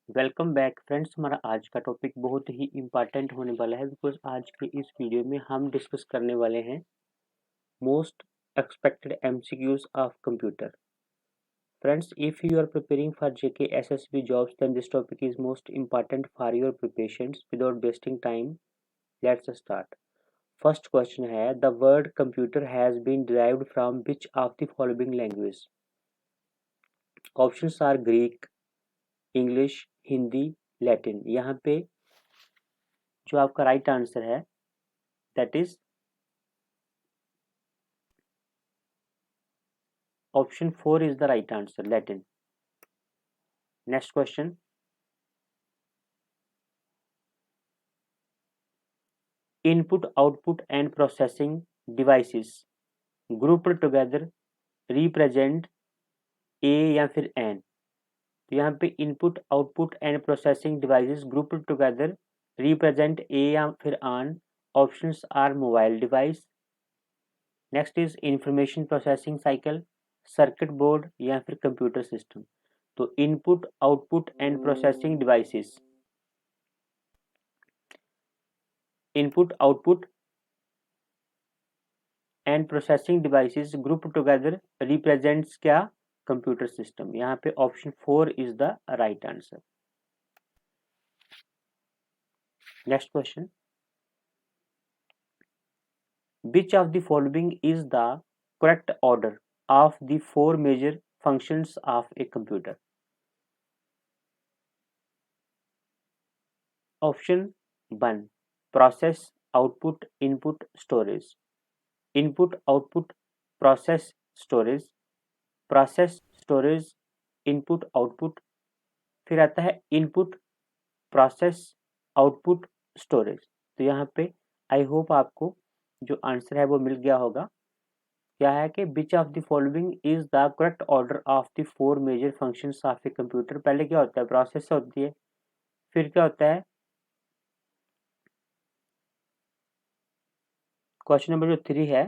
Welcome back friends. हमारा आज का टॉपिक बहुत ही इम्पॉर्टेंट होने वाला है बिकॉज आज के इस वीडियो में हम डिस्कस करने वाले हैं most expected MCQs of computer. Friends, if you are preparing for JK SSB jobs, then this topic is most important for your preparations. Without wasting time, let's start. First question है, the word computer has been derived from which of the following language? Options are Greek, English, Hindi, Latin. यहाँ पे जो आपका right answer है that is option 4 is the right answer, Latin. Next question, input output and processing devices grouped together represent a या फिर an. तो यहाँ पे input output and processing devices grouped together represent a या फिर an. Options are mobile device, next is information processing cycle, circuit board या फिर computer system. तो input output and processing devices, input output and processing devices group together represents क्या? Computer system. यहाँ पे option 4 is the right answer. Next question, which of the following is the correct order of the 4 major functions of a computer? Option 1 process output input storage, input output process storage, process storage input output, फिर आता है input process output storage. तो यहाँ पे I hope आपको जो answer है वो मिल गया होगा। क्या है कि which of the following is the correct order of the 4 major functions of a computer. पहले क्या होता है? प्रोसेस होती है, फिर क्या होता है? क्वेश्चन नंबर जो 3 है,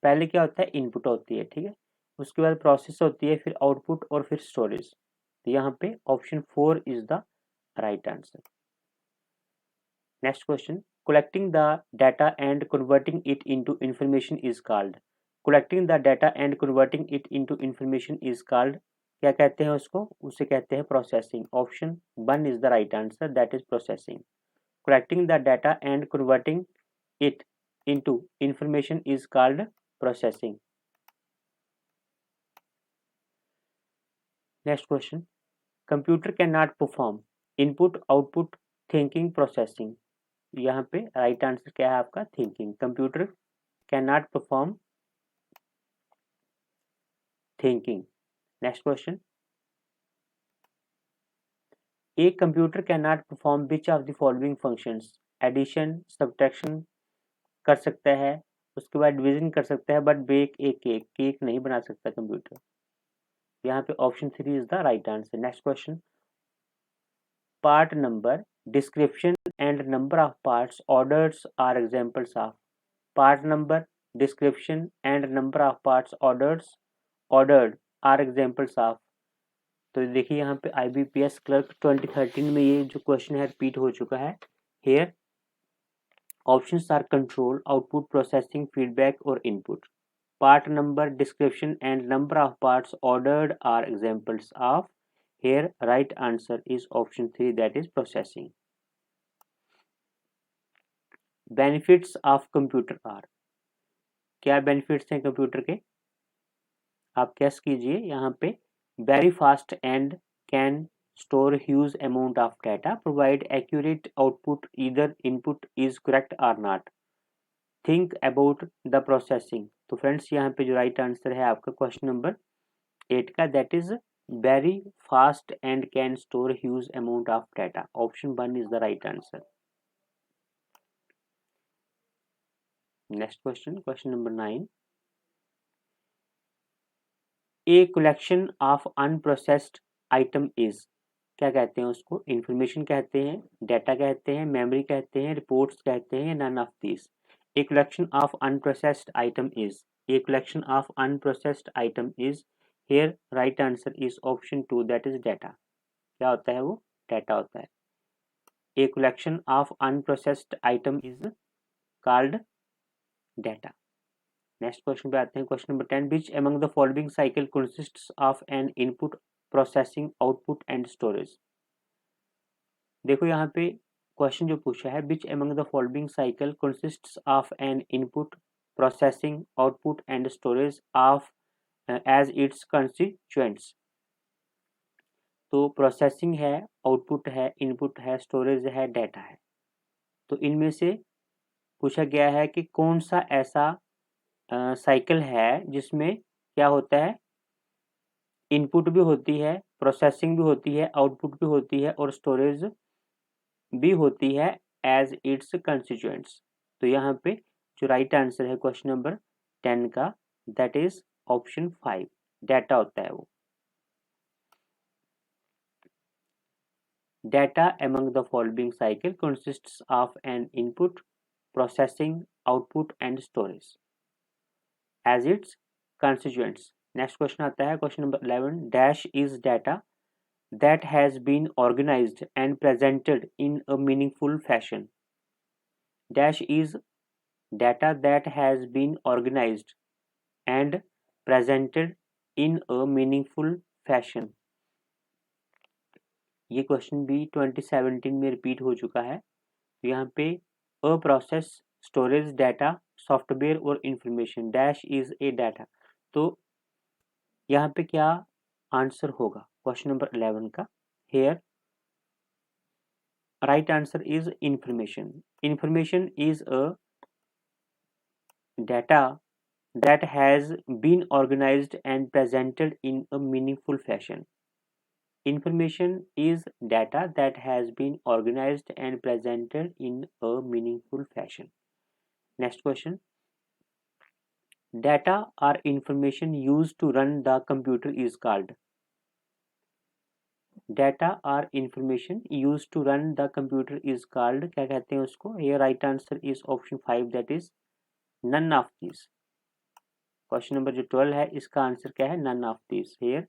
पहले क्या होता है? इनपुट होती है, ठीक है, उसके बाद प्रोसेस होती है, फिर आउटपुट और फिर स्टोरेज। तो यहाँ पे option 4 is the right answer. Next question, collecting the data and converting it into information is called, collecting the data and converting it into information is called, क्या कहते हैं उसको? उसे कहते हैं processing. Option 1 is the right answer, that is processing. collecting the data and converting it into information is called processing. Next question, computer cannot perform input output thinking processing। यहाँ पे right answer क्या है आपका? Thinking. Computer can not perform thinking. Next question, a computer can not perform which of the following functions? Addition subtraction कर सकता है, उसके बाद डिवीजन कर सकता है, but bake a cake, cake नहीं बना सकता कंप्यूटर। यहाँ पे option 3 is the right answer. Next question, part number description and number of parts orders are examples of. Part number description and number of parts ordered are examples of. तो देखिए यहाँ पे IBPS clerk 2013 में ये जो question है repeat हो चुका है। Here options are control, output, processing, feedback और input. Part number description and number of parts ordered are examples of. Here right answer is option 3, that is processing. Benefits of computer are, क्या benefits हैं computer के? आप guess कीजिए यहाँ पे, very fast and can store huge amount of data, provide accurate output either input is correct or not, think about the processing। तो friends यहाँ पे जो राइट आंसर है आपका क्वेश्चन नंबर 8 का, that is very fast and can store huge amount of data. Option 1 is the right answer. Next question, question number 9, A collection of unprocessed item is, क्या कहते हैं उसको? इंफॉर्मेशन कहते हैं, data कहते हैं, मेमोरी कहते हैं, रिपोर्ट्स कहते हैं, none of this. A collection of unprocessed item is, a collection of unprocessed item is. Here right answer is option 2, that is data. क्या होता है वो? डाटा होता है। A collection of unprocessed item is called data. Next question पे आते हैं, question number 10, which among the following cycle consists of an input, processing, output and storage. देखो यहाँ पे क्वेश्चन जो पूछा है, which among the following cycle consists of an input, processing, output and storage of as its constituents. तो processing है, output है, input है, स्टोरेज है, डाटा है। तो इनमें से पूछा गया है कि कौन सा ऐसा साइकिल है जिसमें क्या होता है, इनपुट भी होती है, प्रोसेसिंग भी होती है, आउटपुट भी होती है और स्टोरेज भी होती है एज इट्स कंस्टिट्यूएंट्स। तो यहाँ पे जो राइट आंसर है क्वेश्चन नंबर 10 का, दैट इज ऑप्शन 5, डाटा होता है वो। Data among the following cycle consists of an input, processing, output and storage as its constituents. Next question आता है question number 11. Dash is data that has been organized and presented in a meaningful fashion. Dash is data that has been organized and presented in a meaningful fashion. ये question भी 2017 में repeat हो चुका है। तो यहाँ पे अप्रोसेस, स्टोरेज, डाटा, सॉफ्टवेयर और information, dash is a data. तो यहाँ पे क्या आंसर होगा क्वेश्चन नंबर 11 का? Here right answer is information. Information is a data that has been organised and presented in a meaningful fashion. Information is data that has been organized and presented in a meaningful fashion. Next question. Data or information used to run the computer is called. Data or information used to run the computer is called, क्या कहते हैं उसको? Here right answer is option 5, that is none of these. Question number जो 12 है, इसका answer क्या है? None of these. Here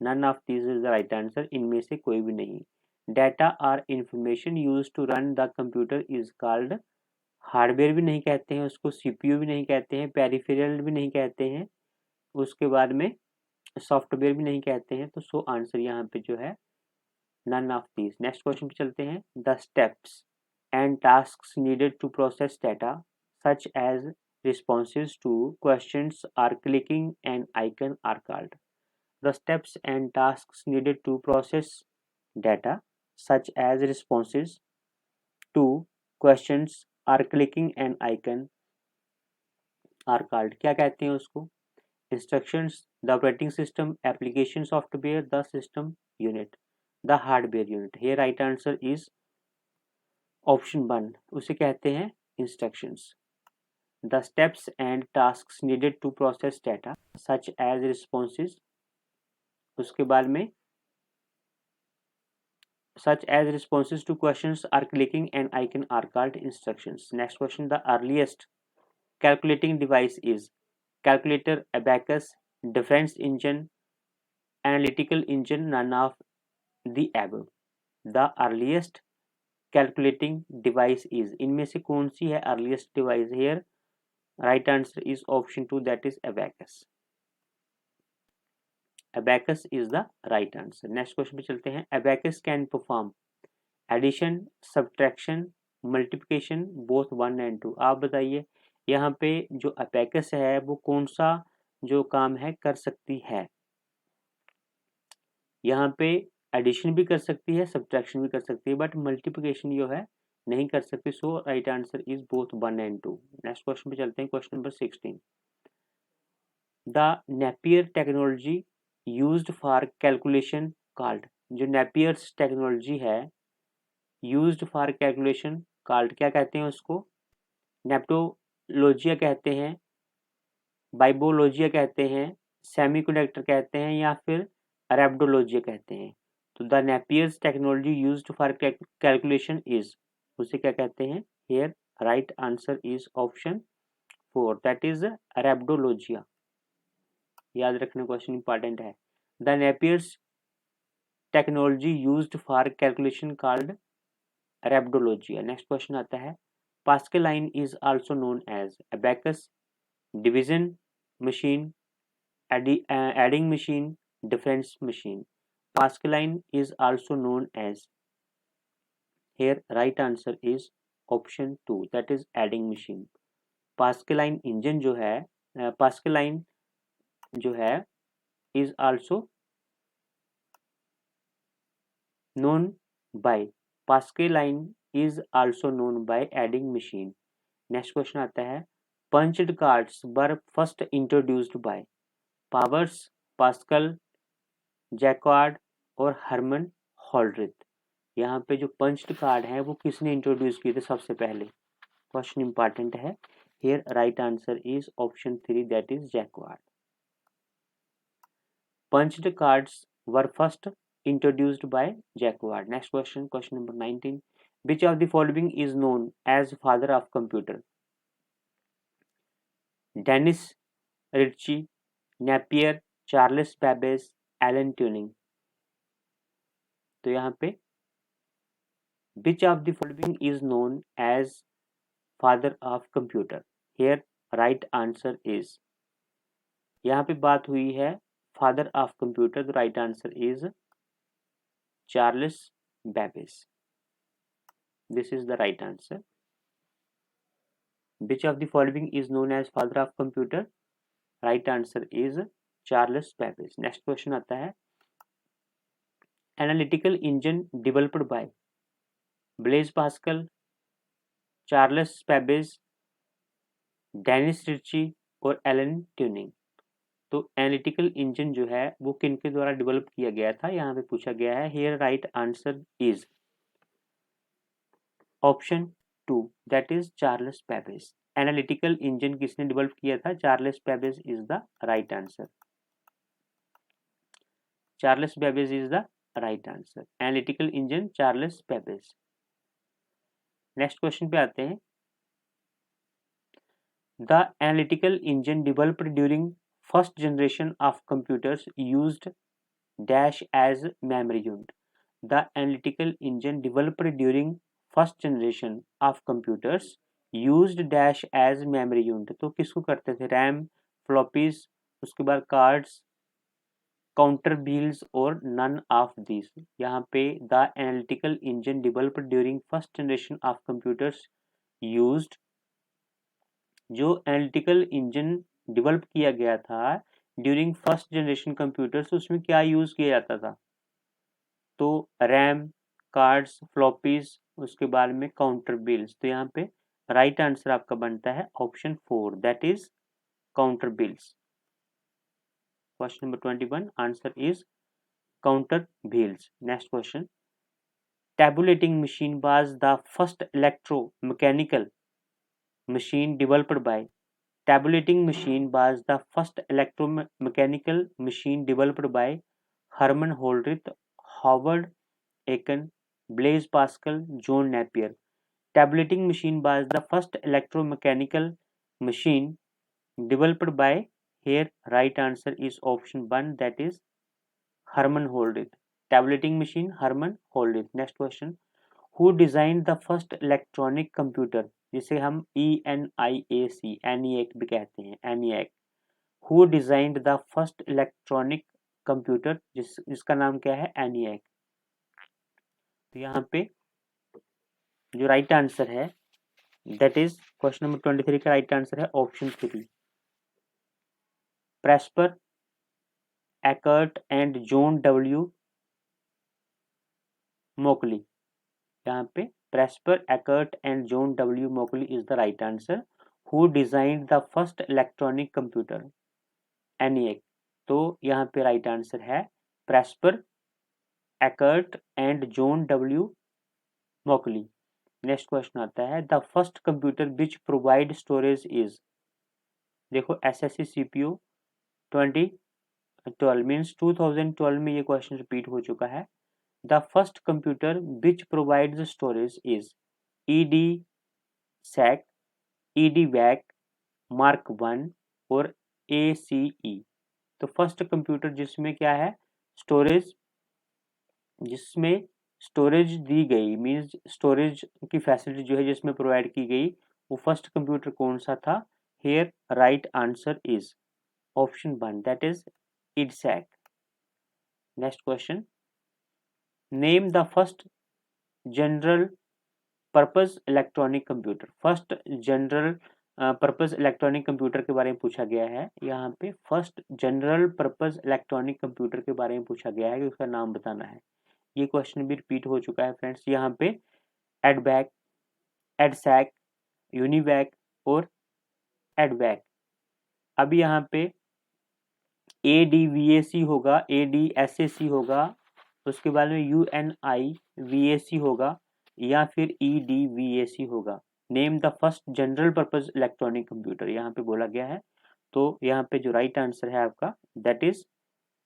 none of these is the right answer. इनमें से कोई भी नहीं। Data or information used to run the computer is called, hardware भी नहीं कहते हैं उसको, सीपीयू भी नहीं कहते हैं, पेरिफेरल भी नहीं कहते हैं, उसके बाद में सॉफ्टवेयर भी नहीं कहते हैं। तो सो आंसर यहाँ पे जो है none of these. Next question पे चलते हैं। The steps and tasks needed to process data such as responses to questions or clicking an icon are called. The steps and tasks needed to process data, such as responses to questions or clicking an icon, are called. क्या कहते हैं उसको? Instructions, the operating system, application software, the system unit, the hardware unit. Here right answer is option 1. उसे कहते हैं instructions. The steps and tasks needed to process data, such as responses, उसके बाद में such as responses to questions or clicking an icon are called instructions. Next question. The earliest calculating device is calculator, abacus, difference engine, analytical engine, none of the above. The earliest calculating device is, इनमें से कौन सी है earliest device? Here right answer is option 2, that is abacus. Abacus is the right answer. Next question पे चलते हैं। Abacus can perform addition, subtraction, multiplication, both 1 and 2. आप बताइए यहाँ पे जो abacus है वो कौन सा जो काम है कर सकती है? यहाँ पे एडिशन भी कर सकती है, सब्ट्रैक्शन भी कर सकती है, बट मल्टीप्लिकेशन जो है नहीं कर सकती। So right answer is both 1 and 2. Next question पे चलते हैं। Question number 16. The Napier technology used for calculation called. जो नेपियर्स टेक्नोलॉजी है यूज्ड फॉर कैलकुलेशन कॉल्ड, क्या कहते हैं उसको? नेप्टोलॉजिया कहते हैं, बाइबोलॉजिया कहते हैं, सेमीकंडक्टर कहते हैं, या फिर रैप्डोलॉजिया कहते हैं। तो the Napier's technology used for calculation is, उसे क्या कहते हैं? Here right answer is option 4, that is Rabdologia. याद रखना, क्वेश्चन इंपॉर्टेंट है। The Napier's technology used for calculation called Rabdology. Next question आता है Pascaline is also known as abacus, division machine, adding machine, difference machine. Pascal line is also known as, here right answer is option 2, that is adding machine. Pascal line engine जो है Pascal line जो है is also known by, Pascal line is also known by adding machine. Next question आता है punched cards were first introduced by Powers, Pascal, jacquard और हरमन हॉल्ड्रिथ। यहाँ पे जो पंच्ड कार्ड है वो किसने इंट्रोड्यूस किए थे सबसे पहले? क्वेश्चन इंपॉर्टेंट है। Here right answer is option 3, that is Jacquard. Punched cards were first introduced by Jacquard. Next question, question number 19, which of the following is known as father of computer? Dennis Ritchie, Napier, Charles Babbage, Alan Turing. तो यहाँ पे which of the following is known as father of computer? Here right answer is, यहाँ पे बात हुई है father of computer, तो right answer is Charles Babbage. This is the right answer. Which of the following is known as father of computer? Right answer is Charles Babbage. Next question आता है analytical engine developed by Blaise Pascal, Charles Babbage, Dennis Ritchie और Alan Turing. तो analytical engine जो है वो किनके द्वारा develop किया गया था, यहाँ पे पूछा गया है। Here right answer is option 2, that is Charles Babbage. Analytical engine किसने डेवलप किया था? Charles Babbage is the right answer. Charles Babbage is the right answer. Analytical engine Charles Babbage. Next question पे आते हैं। The analytical engine developed during first generation of computers used dash as memory unit. The analytical engine developed during first generation of computers used dash as memory unit. तो किसको करते थे? RAM, floppies, उसके बाद cards, counter wheels और none of this. यहाँ पे the analytical engine developed during first generation of computers used, जो एनालिटिकल इंजन डेवलप किया गया था ड्यूरिंग फर्स्ट जनरेशन कंप्यूटर्स, उसमें क्या यूज किया जाता था? तो रैम, कार्ड्स, फ्लॉपीज, उसके बाद में काउंटर बिल्स। तो यहाँ पे राइट आंसर आपका बनता है option 4, that is counter bills. Question number 21, answer is counter bills. Next question, tabulating machine was the first electromechanical machine developed by, tabulating machine was the first electromechanical machine developed by Herman Hollerith, Howard Aiken, Blaise Pascal, John Napier. Tabulating machine was the first electromechanical machine developed by, here right answer is option 1, that is Herman Hollerith. Tabulating machine Herman Hollerith. Next question, who designed the first electronic computer? जिसे हम ENIAC ENIAC भी कहते हैं, ENIAC। Who designed the first electronic computer? जिसका नाम क्या है? ENIAC। तो यहाँ पे जो राइट आंसर है दैट इज क्वेश्चन नंबर 23 का राइट आंसर है option 3, Presper Eckert and John W Mauchly. यहाँ पे Presper, Eckert and John W. Moseley is the right answer. Who designed the first electronic computer? ENIAC। तो यहाँ पे right answer है Presper, Eckert and John W. Moseley। Next question आता है the first computer which provide storage is, देखो SSC CPU 2012 means 2012 में ये question repeat हो चुका है। The first computer which provides storage is EDSAC, EDVAC, Mark 1 और ACE। तो फर्स्ट कंप्यूटर जिसमें क्या है? स्टोरेज जिसमें स्टोरेज दी गई, मीन्स स्टोरेज की फैसिलिटी जो है जिसमें प्रोवाइड की गई, वो फर्स्ट कंप्यूटर कौन सा था? Here right answer is option 1, that is EDSAC. Next question, name the first general purpose electronic computer. First general purpose electronic computer के बारे में पूछा गया है। यहाँ पे first general purpose electronic computer के बारे में पूछा गया है कि उसका नाम बताना है। ये क्वेश्चन भी रिपीट हो चुका है फ्रेंड्स। यहाँ पे एडबैक, एडसैक, यूनिवैक और एडवैक। अब यहाँ पे ADVAC होगा, ADSAC होगा, उसके बाद में UNIVAC होगा या फिर EDVAC होगा। Name the first general purpose electronic computer यहाँ पे बोला गया है। तो यहाँ पे जो राइट आंसर है आपका that is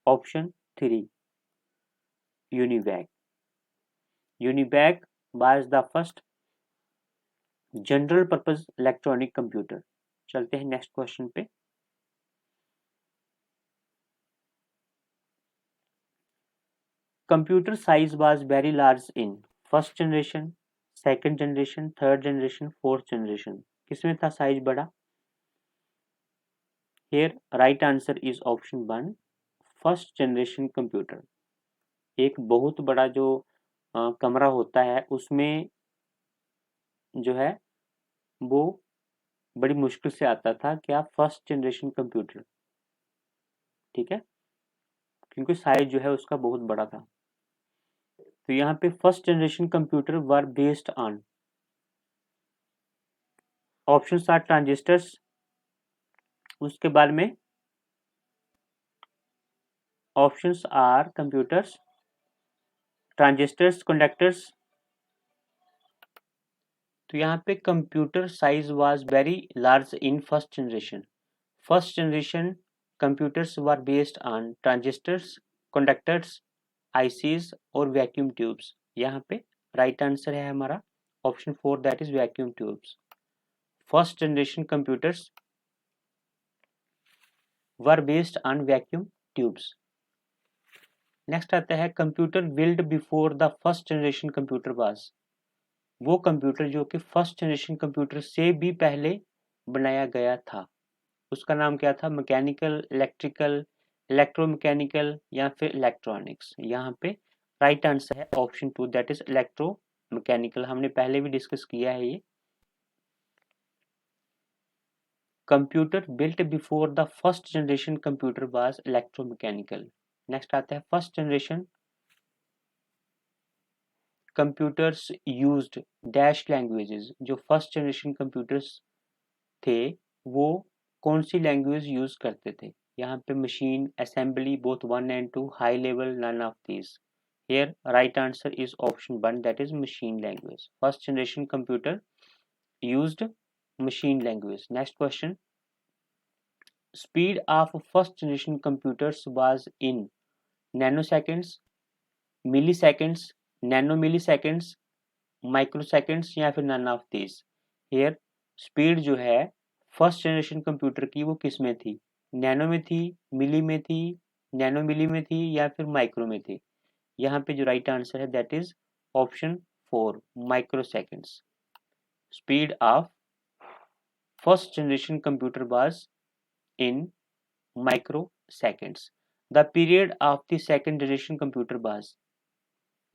option 3, UNIVAC. UNIVAC was the first general purpose electronic computer. चलते हैं नेक्स्ट क्वेश्चन पे। Computer size was very large in first generation, second generation, third generation, fourth generation. किसमें था साइज बड़ा? Here right answer is option 1, first generation computer. एक बहुत बड़ा जो कमरा होता है उसमें जो है वो बड़ी मुश्किल से आता था, क्या? First generation computer. ठीक है, क्योंकि साइज जो है उसका बहुत बड़ा था। तो यहाँ पे first generation computer were based on, options are transistors, उसके बाद में options are computers, transistors, conductors. तो यहाँ पे computer size was very large in first generation. First generation computers were based on transistors, conductors, ICs और vacuum tubes. यहाँ पे right answer है हमारा option 4, that is vacuum tubes. First generation computers were based on vacuum tubes. Next आता है computer build before the first generation computer was. वो computer जो कि फर्स्ट जनरेशन कंप्यूटर से भी पहले बनाया गया था, उसका नाम क्या था? मैकेनिकल, इलेक्ट्रिकल, इलेक्ट्रोमैकेनिकल या फिर इलेक्ट्रॉनिक्स। यहाँ पे राइट आंसर है ऑप्शन 2, दैट इज इलेक्ट्रोमैकेनिकल। हमने पहले भी डिस्कस किया है ये। Computer built before the first generation computer was electromechanical. Next आता है first generation computers used dash languages. जो फर्स्ट जनरेशन कंप्यूटर्स थे वो कौन सी लैंग्वेज यूज करते थे? यहाँ पे machine, assembly, both 1 and 2, high level, none of these. Here right answer is option 1, that is machine language. First generation computer used machine language. Next question, speed of first generation computers was in nano seconds, milli seconds, nano milli seconds, micro seconds या फिर none of these. Here speed जो है first generation computer की वो किस में थी? Nano में थी, मिली में थी, नैनो मिली में थी या फिर माइक्रो में थी? यहाँ पे जो राइट आंसर है that is option 4, micro seconds. Speed of first generation computer was in micro seconds. The period of the second generation computer was,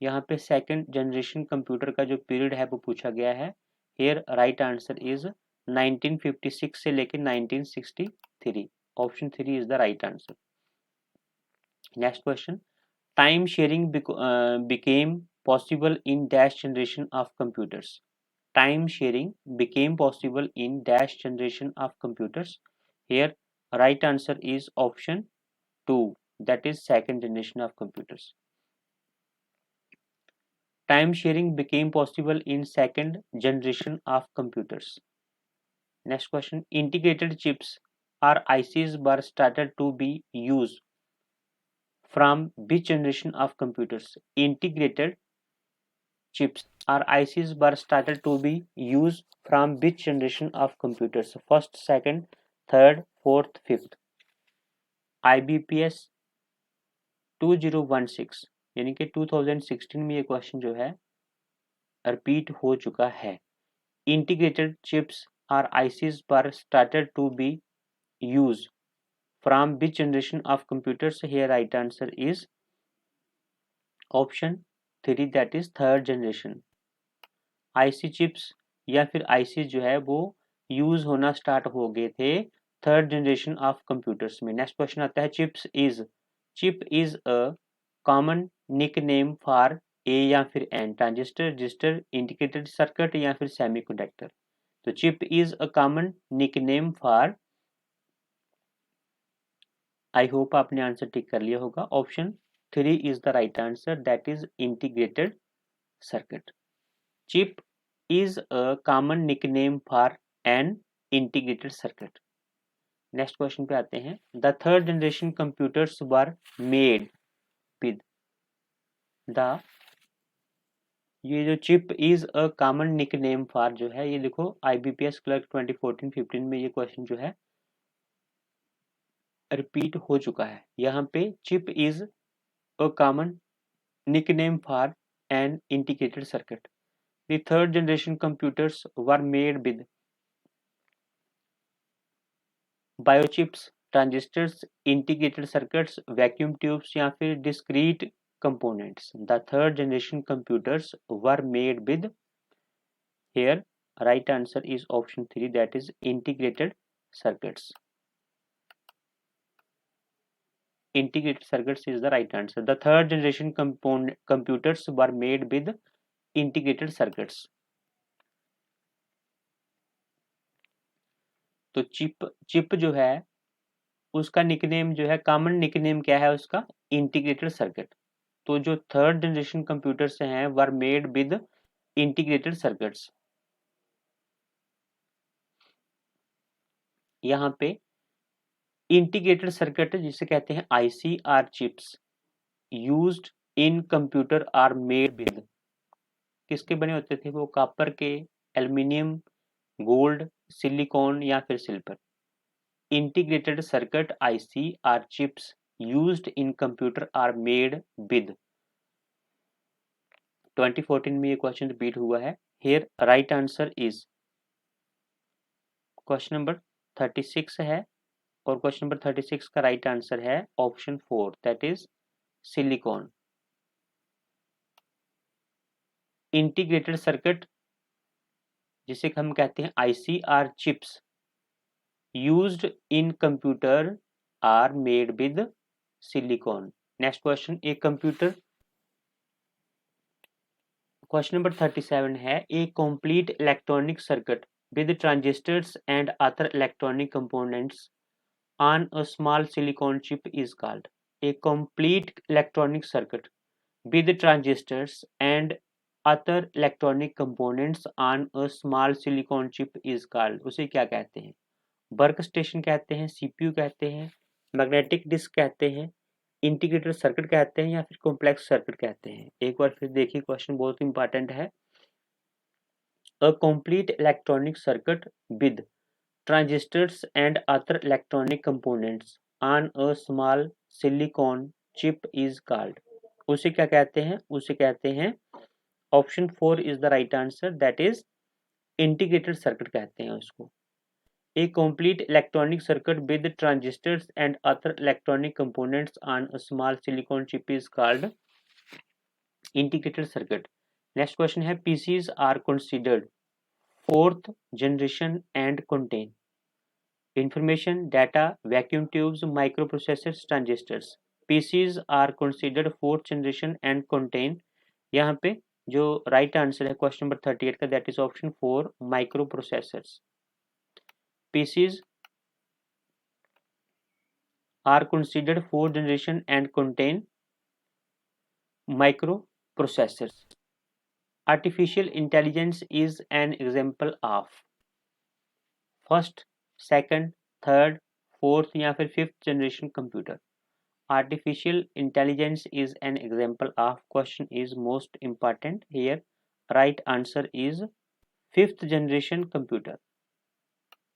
यहाँ पे सेकेंड जनरेशन कंप्यूटर का जो पीरियड है वो पूछा गया है। हियर राइट आंसर इज 1956 से लेकर 1963। Option 3 is the right answer. Next question, time sharing became possible in dash generation of computers. Time sharing became possible in dash generation of computers. Here right answer is option 2, that is second generation of computers. Time sharing became possible in second generation of computers. Next question, integrated chips or ICs were started to be used from which generation of computers? Integrated chips or ICs were started to be used from which generation of computers? First, second, third, fourth, fifth. IBPS 2016, यानी कि 2016 में ये question जो है repeat हो चुका है। Integrated chips or ICs पर started to be use from which generation of computers? Here right answer is option 3 that is third generation. IC chips या फिर आईसी जो है वो यूज होना स्टार्ट हो गए थे थर्ड जनरेशन ऑफ कंप्यूटर्स में। नेक्स्ट क्वेश्चन आता है chip is a common nickname for a या फिर an transistor, register, integrated circuit या फिर सेमीकंडक्टर। तो chip is a common nickname for, I hope आपने आंसर टिक कर लिया होगा। Option 3 is the right answer that is integrated circuit. Chip is a common nickname for an integrated circuit. Next question पे आते हैं। The third generation computers were made with the, ये जो chip is a common nickname for जो है, ये देखो IBPS clerk 2014-15 में ये क्वेश्चन जो है रिपीट हो चुका है। यहाँ पे chip is a common nickname for an integrated circuit. The third generation computers were made with biochips, transistors, integrated circuits, vacuum tubes या फिर discrete components. The third generation computers were made with, here right answer is option 3 that is integrated circuits. Integrated circuits is the right answer. The third generation computers were made with integrated circuits. तो chip जो है उसका nickname जो है, common nickname क्या है उसका? Integrated circuit. तो जो थर्ड जनरेशन कंप्यूटर्स हैं were made with integrated circuits. यहाँ पे इंटीग्रेटेड सर्किट जिसे कहते हैं IC or chips used in computer are made with, किसके बने होते थे वो? कॉपर के, एल्युमिनियम, गोल्ड, सिलिकॉन या फिर silver. Integrated circuit IC or chips used in computer are made with. 2014 में ये क्वेश्चन रिपीट हुआ है। Here right answer is question number 36 है, और क्वेश्चन नंबर 36 का राइट आंसर है option 4 that is silicon. Integrated circuit जिसे हम कहते हैं IC or chips used in computer are made with silicon. Next question, एक कंप्यूटर, क्वेश्चन नंबर 37 है। A complete electronic circuit with transistors and other electronic components on a small silicon chip is called. A complete electronic circuit with transistors and other electronic components on a small silicon chip is called, उसे क्या कहते हैं? Work station कहते हैं, CPU कहते हैं, magnetic disk कहते हैं, इंटीग्रेटेड सर्किट कहते हैं या फिर कॉम्प्लेक्स सर्किट कहते हैं? एक बार फिर देखिए, क्वेश्चन बहुत इंपॉर्टेंट है। A complete electronic circuit with transistors and other electronic components on a small silicon chip is called, उसे क्या कहते हैं? उसे कहते हैं, option 4 is the right answer that is integrated circuit कहते हैं उसको। A complete electronic circuit with transistors and other electronic components on a small silicon chip is called integrated circuit. Next question है। PCs are considered fourth generation and contain information, data, vacuum tubes, microprocessors, transistors. PCs are considered fourth generation and contain, यहाँ पे जो right answer है question number 38 का that is option 4 microprocessors. PCs are considered fourth generation and contain microprocessors. Artificial intelligence is an example of first, second, third, fourth या फिर fifth generation computer. Artificial intelligence is an example of, question is most important here. Right answer is fifth generation computer.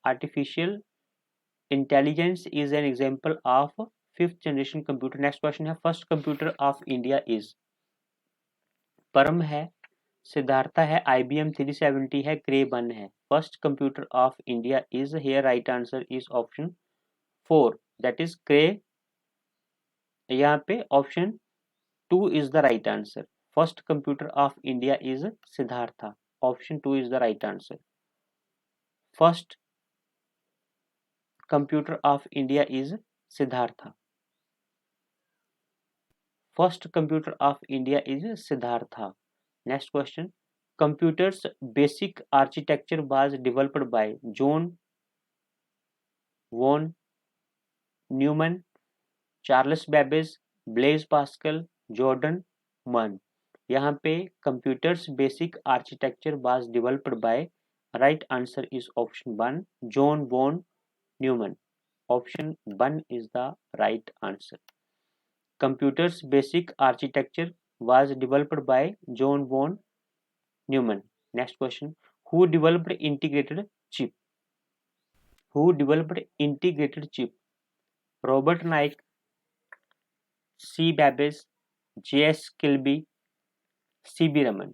Artificial intelligence is an example of fifth generation computer. Next question है, first computer of India is, परम है, सिद्धार्था है, IBM 370 है, Cray 1 है। First computer of India is, here right answer is option 4 that is Cray. यहाँ पे option 2 is the right answer. First computer of India is Siddhartha, option 2 is the right answer. First computer of India is Siddhartha. First computer of India is Siddhartha. Next question, computers basic architecture was developed by John von Neumann, Charles Babbage, Blaise Pascal, Jordan Munn। यहाँ पे computers basic architecture was developed by, right answer is option 1 John von Neumann, option 1 is the right answer। computers basic architecture was developed by John von Neumann। Next question, who developed integrated chip? Who developed integrated chip? Robert Naik, C. Babbage, J.S. Kilby, C.B. Raman।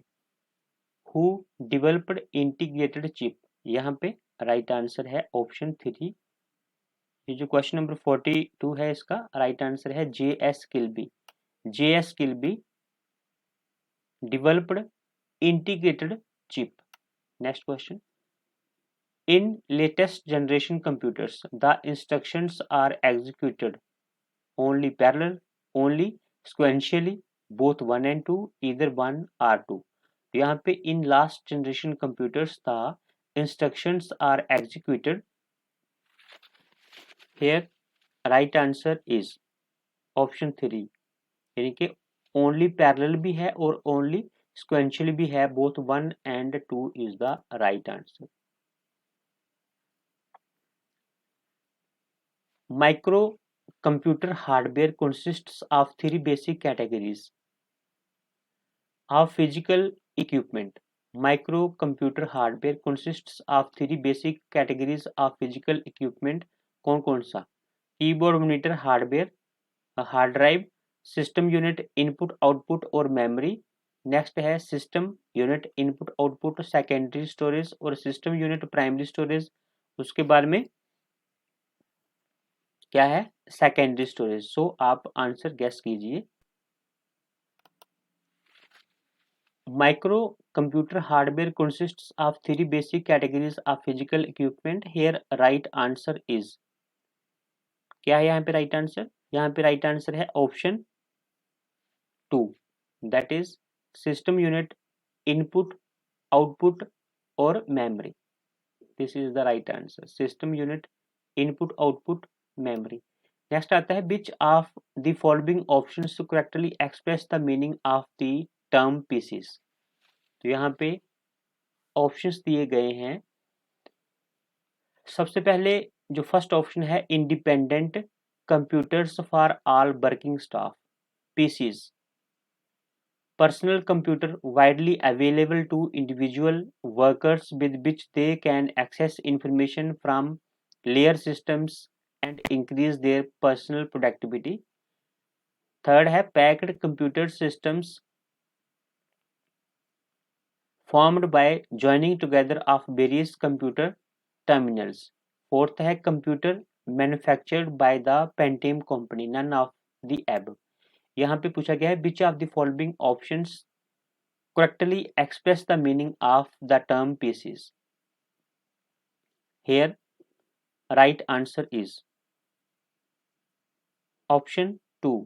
Who developed integrated chip? यहाँ पे right answer है option 3। ये जो question number 42 है इसका right answer है J.S. Kilby। J.S. Kilby developed integrated chip। Next question, in latest generation computers the instructions are executed only parallel, only sequentially, both 1 and 2, either 1 or 2। तो यहाँ पे in last generation computers the instructions are executed, here right answer is option 3 यानी कि only parallel भी है और only sequentially भी है, both 1 and 2 is the right answer। Microcomputer hardware consists of 3 basic categories of physical equipment। Microcomputer hardware consists of 3 basic categories of physical equipment। कौन कौन सा? Keyboard monitor hardware, hard drive, system unit input output और memory. Next है system unit input output secondary storage और system unit primary storage. उसके बाद में क्या है? Secondary storage. सो आप आंसर गेस कीजिए। Microcomputer hardware consists of 3 basic categories of physical equipment। Here right answer is, क्या है यहाँ पे राइट आंसर? यहाँ पे राइट आंसर है option 2 that is system unit input output और memory. This is the right answer, system unit input output memory. Next आता है which of the following options correctly express the meaning of the term PCs. तो यहाँ पे options दिए गए हैं। सबसे पहले जो फर्स्ट ऑप्शन है independent computers for all working staff, PCs. Personal computer widely available to individual workers with which they can access information from layer systems and increase their personal productivity. Third है packed computer systems formed by joining together of various computer terminals। Fourth है computer manufactured by the Pentium company, none of the above. यहाँ पे पूछा गया है which of the following options correctly express the meaning of the term PCs. Here right answer is option 2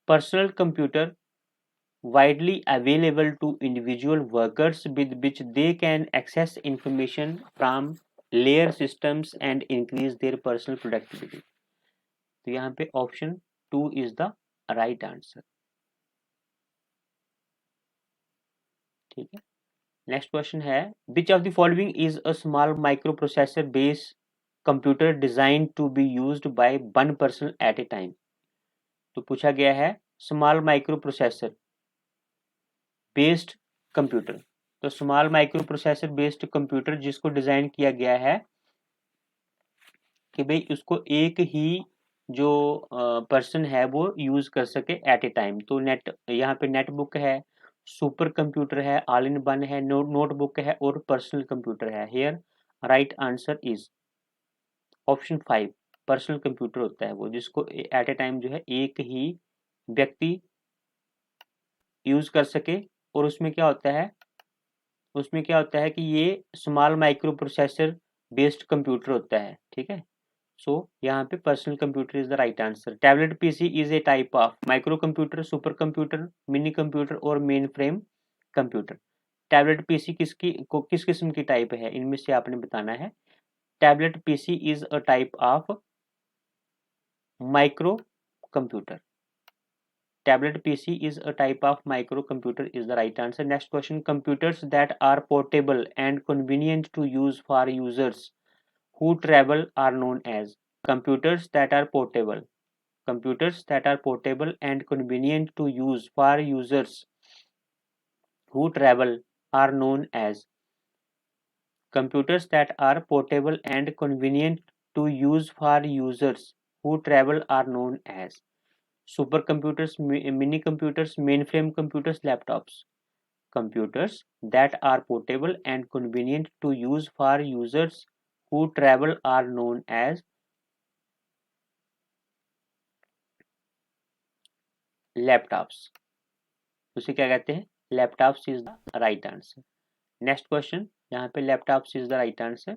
personal computer widely available to individual workers with which they can access information from layer systems and increase their personal productivity। तो यहाँ पे option 2 is the right answer। ठीक है, next question है which of the following is a small microprocessor based computer designed to be used by one person at a time। तो पूछा गया है small micro processor based computer. तो small micro processor based computer जिसको design किया गया है कि भाई उसको एक ही जो पर्सन है वो यूज कर सके एट ए टाइम। तो नेट यहाँ पे नेटबुक है सुपर कंप्यूटर है, ऑल इन वन है, नोटबुक है और पर्सनल कंप्यूटर है। Here right answer is option 5, personal computer होता है वो जिसको एट ए टाइम जो है एक ही व्यक्ति यूज कर सके। और उसमें क्या होता है कि ये small micro processor based computer होता है, ठीक है। सो यहाँ पे personal computer is the right answer. Tablet PC is a type of micro computer, super computer, mini computer और main frame computer. Tablet PC किस किस्म की टाइप है, इनमें से आपने बताना है। Tablet PC is a type of micro computer. Tablet PC is a type of microcomputer is the right answer. Next question. Computers that are portable and convenient to use for users who travel are known as. Computers that are portable. Computers that are portable and convenient to use for users who travel are known as. Computers that are portable and convenient to use for users who travel are known as. Supercomputers, mini computers, mainframe computers, laptops. Computers that are portable and convenient to use for users who travel are known as laptops. उसे क्या कहते हैं? Laptops is the right answer. Next question. यहाँ पे laptops is the right answer.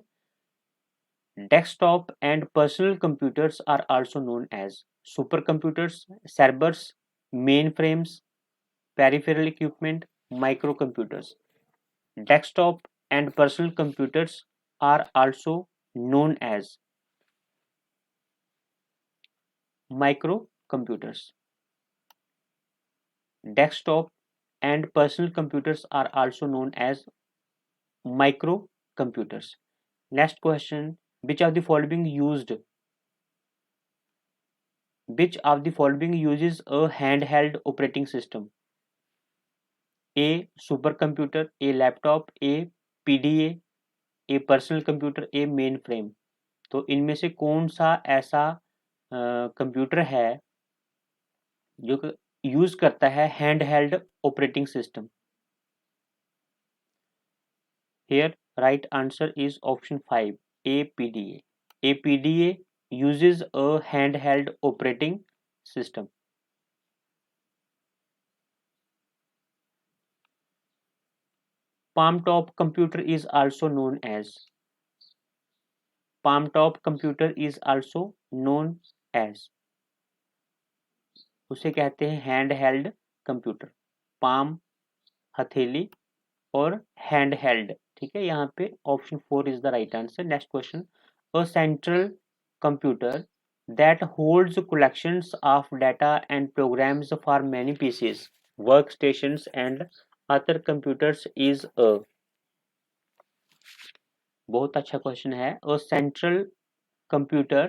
Desktop and personal computers are also known as supercomputers, servers, mainframes, peripheral equipment, microcomputers. Desktop and personal computers are also known as microcomputers. Desktop and personal computers are also known as microcomputers. Next question. Which of the following uses a handheld operating system? A supercomputer, A laptop, A PDA, A personal computer, A mainframe. तो इनमें से कौन सा ऐसा computer है जो use करता है hand held operating system? Here right answer is option 5, APDA. APDA uses a handheld operating system. Palm-top computer is also known as. Palm-top computer is also known as. उसे कहते हैं हैंड हेल्ड कंप्यूटर। पाम हथेली और hand held, ठीक है। यहाँ पे option 4 is the right answer. Next question. A central computer that holds collections of data and programs for many PCs, workstations and other computers is a. बहुत अच्छा question है। A central computer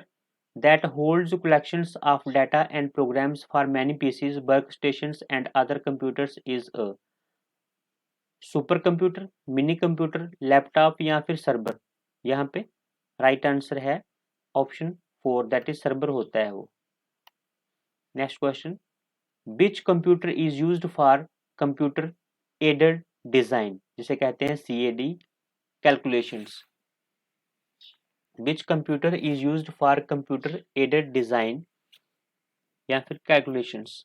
that holds collections of data and programs for many PCs, workstations and other computers is a. Super computer, mini computer, laptop या फिर server? यहाँ पे right answer है option 4, that is server होता है वो। Next question. Which computer is used for computer aided design, जिसे कहते हैं CAD calculations? Which computer is used for computer aided design या फिर कैलकुलेशंस?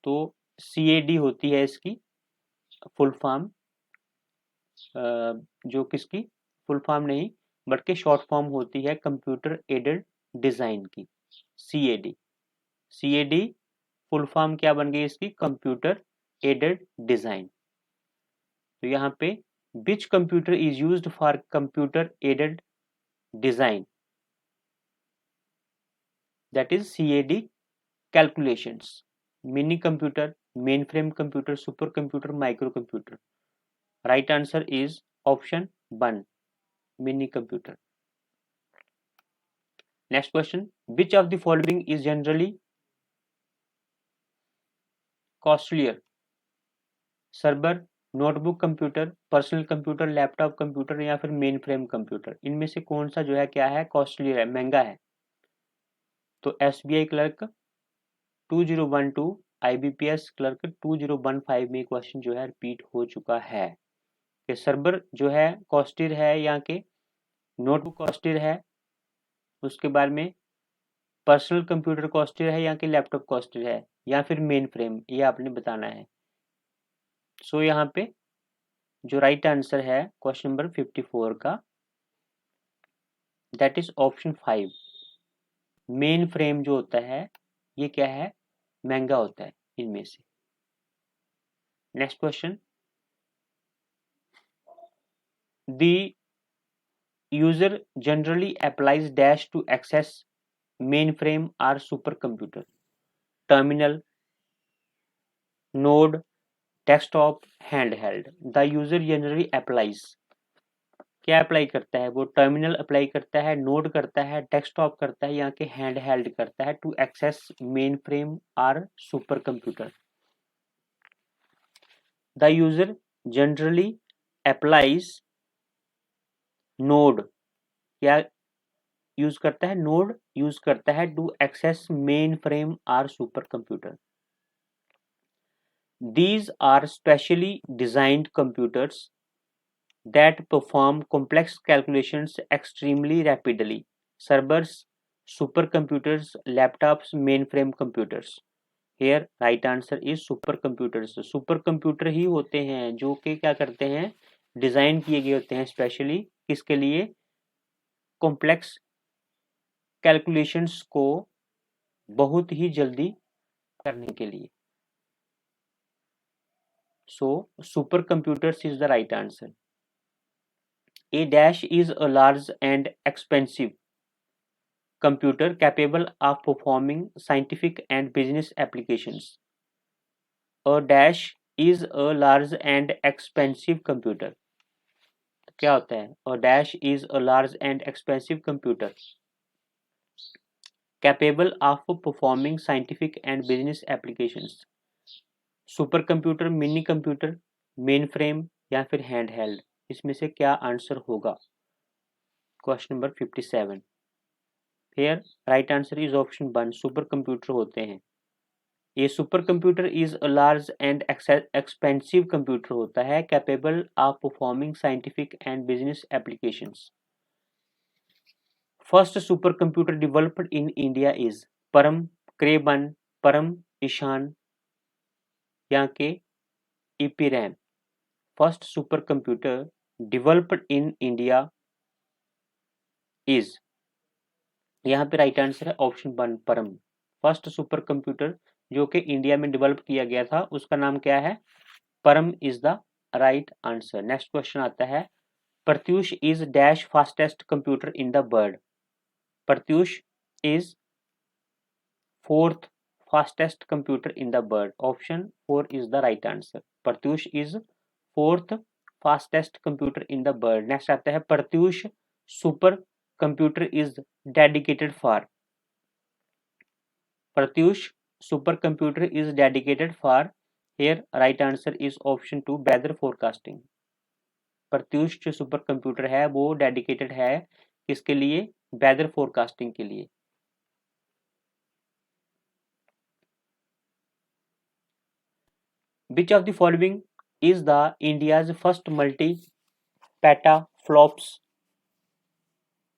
तो CAD होती है इसकी फुल फॉर्म, जो किसकी फुल फॉर्म नहीं बल्कि शॉर्ट फॉर्म होती है कंप्यूटर एडेड डिजाइन की, CAD। CAD फुल फॉर्म क्या बन गई इसकी? Computer aided design. तो यहाँ पे which computer is used for computer aided design, that is CAD calculations. Mini computer, main frame computer, super computer, micro computer? Right answer is option 1, mini computer. Next question. Which of the following is generally costlier? Server, notebook computer, personal computer, laptop computer या फिर main frame computer? इनमें से कौन सा जो है क्या है? कॉस्टलियर है, महंगा है। तो SBI क्लर्क 2012 IBPS क्लर्क 2015 में क्वेश्चन जो है रिपीट हो चुका है कि सर्वर जो है कॉस्टिर है यहाँ के, नोटबुक कॉस्टिर है, उसके बाद में पर्सनल कंप्यूटर कॉस्टिर है, यहाँ के लैपटॉप कॉस्टिर है, या फिर मेन फ्रेम, ये आपने बताना है। सो यहाँ पे जो राइट आंसर है क्वेश्चन नंबर 54 का, that is option 5। Main frame जो होता है ये क्या है, महंगा होता है इनमें से। Next question, the user generally applies dash to access mainframe or super computer, terminal, node, desktop, handheld. The user generally applies, क्या अप्लाई करता है वो, टर्मिनल अप्लाई करता है, नोड करता है, डेस्कटॉप करता है, यहाँ के हैंडहेल्ड करता है to access mainframe or super computer. The user generally applies node, क्या यूज करता है, नोड यूज करता है to access mainframe or super computer. These are specially designed computers that perform complex calculations extremely rapidly. Servers, supercomputers, laptops, mainframe computers. Here right answer is supercomputers. Supercomputer ही होते हैं जो कि क्या करते हैं, design किए गए होते हैं स्पेशली किसके लिए, कॉम्प्लेक्स कैलकुलेशंस को बहुत ही जल्दी करने के लिए। So supercomputers is the right answer. A dash is a large and expensive computer capable of performing scientific and business applications. A dash is a large and expensive computer. क्या होता है, a dash is a large and expensive computer capable of performing scientific and business applications. Super computer, mini computer, main frame या फिर hand held, इसमें से क्या answer होगा। Question number 57। Here right answer is option 1, super computer होते हैं। ये super computer is a large and expensive computer होता है capable of performing scientific and business applications. First super computer developed in India is Param, क्रेबन, परम ईशान, यहाँ के ईपीरैम। First super computer developed in India is, यहाँ पे राइट आंसर है option 1 परम। फर्स्ट सुपर कंप्यूटर जो कि इंडिया में डेवलप किया गया था उसका नाम क्या है, परम is the right answer. Next question आता है, Pratyush is dash fastest computer in the world. Pratyush is fourth fastest computer in the world, option 4 is the right answer. Pratyush is fourth fastest computer in the world. Next आता है, Pratyush super computer is dedicated for. Pratyush super computer is dedicated for, here right answer is option 2 weather forecasting। Pratyush जो super computer है वो dedicated है किसके लिए, weather forecasting के लिए। Which of the following is the India's first multi petaflops,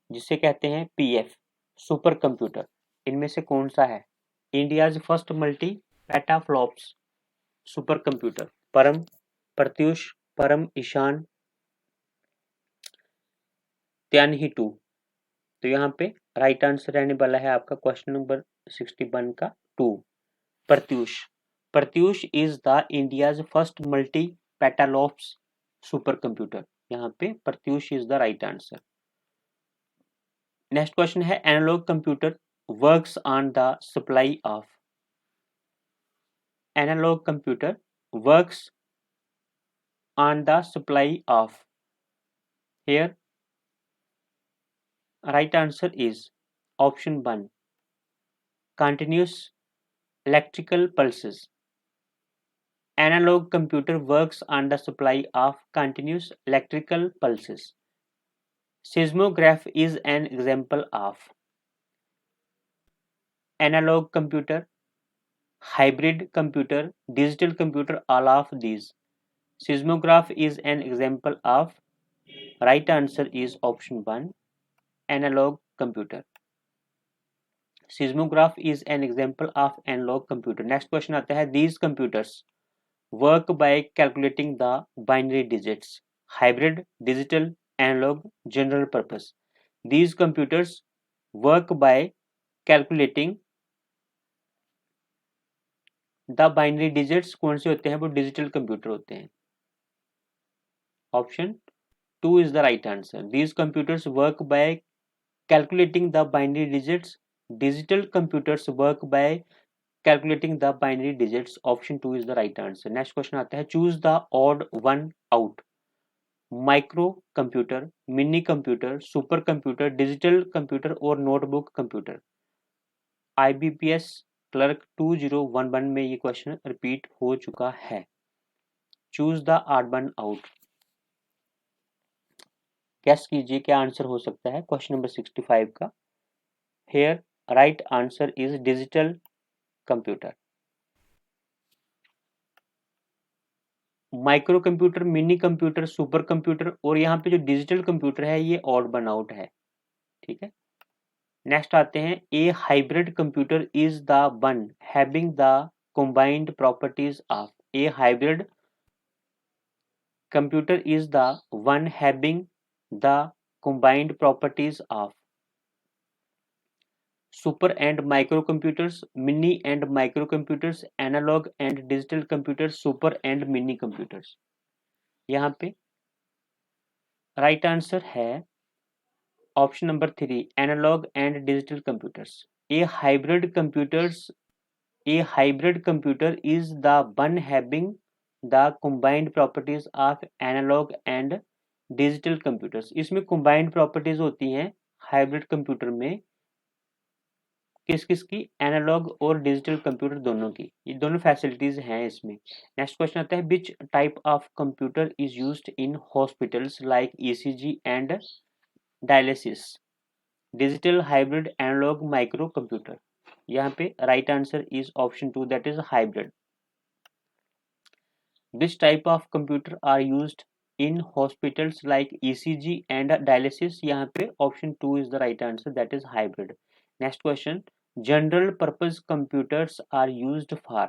जिसे कहते हैं पीएफ सुपर कंप्यूटर, इनमें से कौन सा है, India's first multi petaflops super computer, परम, प्रत्यूष, परम ईशान, त्यानही 2। तो यहाँ पे राइट आंसर रहने वाला है आपका क्वेश्चन नंबर 61 का 2, Pratyush. Pratyush is the India's first multi petaflops super computer, यहाँ पे Pratyush is the right answer. Next question है, analog computer works on the supply of. Analog computer works on the supply of, here right answer is option 1 continuous electrical pulses। Analog computer works on the supply of continuous electrical pulses। Seismograph is an example of analog computer, hybrid computer, digital computer, all of these. Seismograph is an example of, right answer is option 1, analog computer. Seismograph is an example of analog computer. Next question आता है, these computers work by calculating the binary digits. Hybrid, digital, analog, general purpose. These computers work by calculating the binary digits. कौन से होते हैं? वो digital computer होते हैं. Option 2 is the right answer. These computers work by calculating the binary digits. Digital computers work by calculating the binary digits. Option 2 is the right answer. Next question आता है, choose the odd one out. Micro computer, mini computer, super computer, digital computer और notebook computer. IBPS clerk 2011 में ये question repeat हो चुका है. Choose the odd one out. Guess कीजिए क्या आंसर हो सकता है क्वेश्चन नंबर 65 का. Here right answer is digital computer. Micro computer, mini computer, super computer और यहाँ पे जो डिजिटल कंप्यूटर है ये ऑड वन आउट है. ठीक है. नेक्स्ट आते हैं, a hybrid computer is the one having the combined properties of. A hybrid computer is the one having the combined properties of super and microcomputers, mini and microcomputers, analog and digital computers, super and mini computers. यहाँ पे right answer है option number 3, analogue and digital computers. A hybrid computer is the one having the combined properties of analogue and digital computers. इसमें combined properties होती हैं hybrid computer में. किस किस की? एनालॉग और डिजिटल कंप्यूटर दोनों की. ये दोनों फैसिलिटीज हैं इसमें. नेक्स्ट क्वेश्चन आता है, which type of computer is used in hospitals like ECG and dialysis. Digital, hybrid, analogue, micro computer. यहाँ पे right answer is option 2, that is hybrid. Which type of computer are used in hospitals like ECG and dialysis. यहाँ पे option 2 is the right answer, that is hybrid. Next question, general purpose computers are used for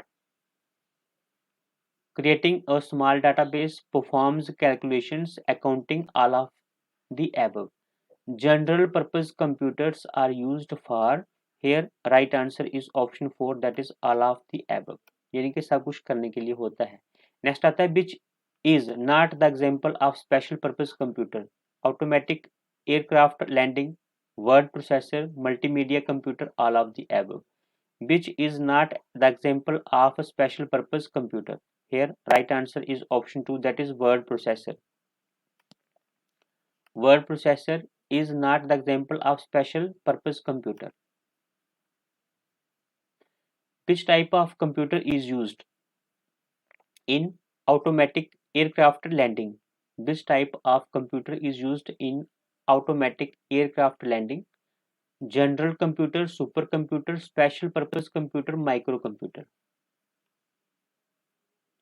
creating a small database, performs calculations, accounting, all of the above. General purpose computers are used for, here right answer is option 4, that is all of the above. यानी कि सब कुछ करने के लिए होता है. Next आता है, which is not the example of special purpose computer. Automatic aircraft landing, word processor, multimedia computer, all of the above. Which is not the example of a special purpose computer. Here right answer is option 2, that is word processor. Word processor is not the example of special purpose computer. Which type of computer is used in automatic aircraft landing. This type of computer is used in automatic aircraft landing. General computer, super computer, special purpose computer, micro computer.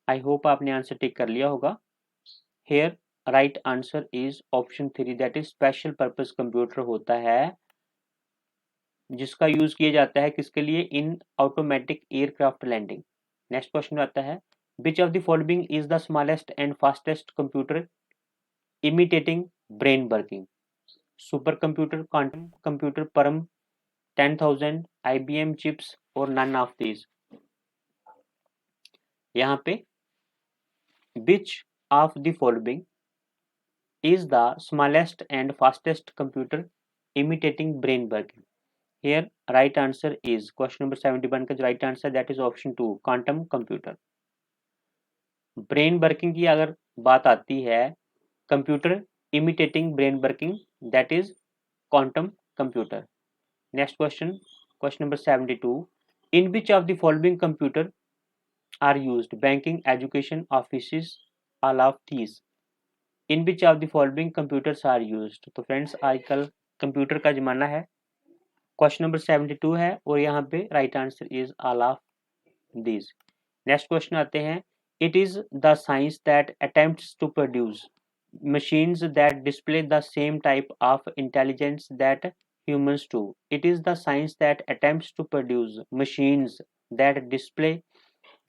I hope आपने answer tick कर लिया होगा. Here right answer is option 3, that is special purpose computer होता है जिसका यूज किया जाता है किसके लिए? In automatic aircraft landing. Next question आता है, which of the following is the smallest and fastest computer imitating brain working. Super computer, quantum computer, Param 10,000, IBM chips और नन ऑफ दीज. यहाँ पे which of the following is the smallest and fastest computer imitating brain working. Here right answer is question number 71 का जो right answer that is option 2, quantum computer. Brain working की अगर बात आती है, computer imitating brain working, that is quantum computer. Next question, question number 72, in which of the following computer are used banking, education, office, all of these. In which of the following computers are used. तो friends आजकल computer का जमाना है. Question number 72 है और यहाँ पे right answer is all of these. Next question आते हैं, it is the science that attempts to produce machines that display the same type of intelligence that humans do. It is the science that attempts to produce machines that display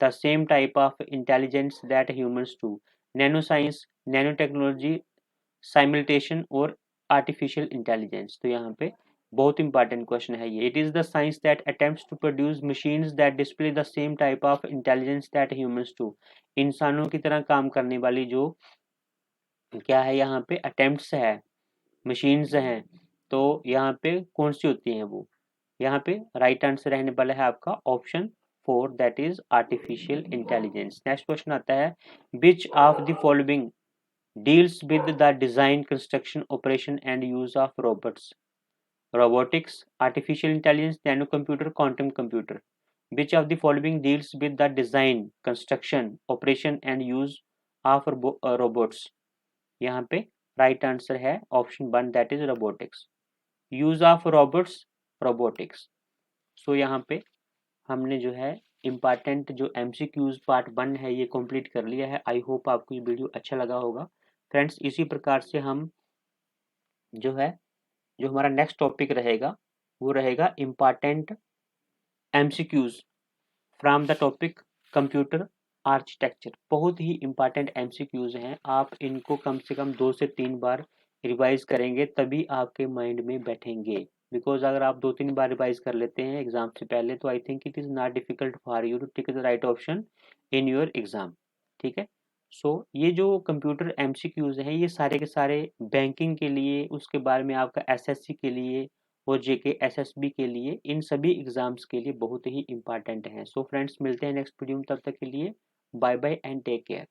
the same type of intelligence that humans do. Nanoscience, nanotechnology, simulation और artificial intelligence. तो यहाँ पे बहुत important question है ये. It is the science that attempts to produce machines that display the same type of intelligence that humans do. इंसानों की तरह काम करने वाली जो क्या है यहाँ पे अटेम्प्ट्स है, मशीन्स हैं, तो यहाँ पे कौन सी होती हैं वो, यहाँ पे राइट आंसर रहने वाला है आपका option 4 that is artificial intelligence. Next question आता है, which of the following deals with the design, construction, operation and use of robots? Robotics, artificial intelligence, nanocomputer, quantum computer. Which of the following deals with the design, construction, operation and use of robots? यहाँ पे right answer है option 1 that is robotics. Use of robots, robotics. So यहाँ पे हमने जो है important जो MCQs part 1 है ये कंप्लीट कर लिया है. आई होप आपको ये वीडियो अच्छा लगा होगा फ्रेंड्स. इसी प्रकार से हम जो है जो हमारा नेक्स्ट टॉपिक रहेगा वो रहेगा important MCQs from the topic computer architecture. बहुत ही इम्पॉर्टेंट MCQs हैं, आप इनको कम से कम 2 से 3 बार रिवाइज करेंगे तभी आपके माइंड में बैठेंगे. बिकॉज अगर आप 2-3 बार रिवाइज कर लेते हैं एग्जाम से पहले तो I think it is not difficult for you to take the right option in your exam. ठीक है. सो ये जो कंप्यूटर MCQs हैं ये सारे के सारे बैंकिंग के लिए, उसके बारे में आपका SSC के लिए और JK SSB के लिए, इन सभी एग्जाम्स के लिए बहुत ही इंपॉर्टेंट हैं. सो फ्रेंड्स मिलते हैं नेक्स्ट वीडियो में, तब तक के लिए bye bye and take care.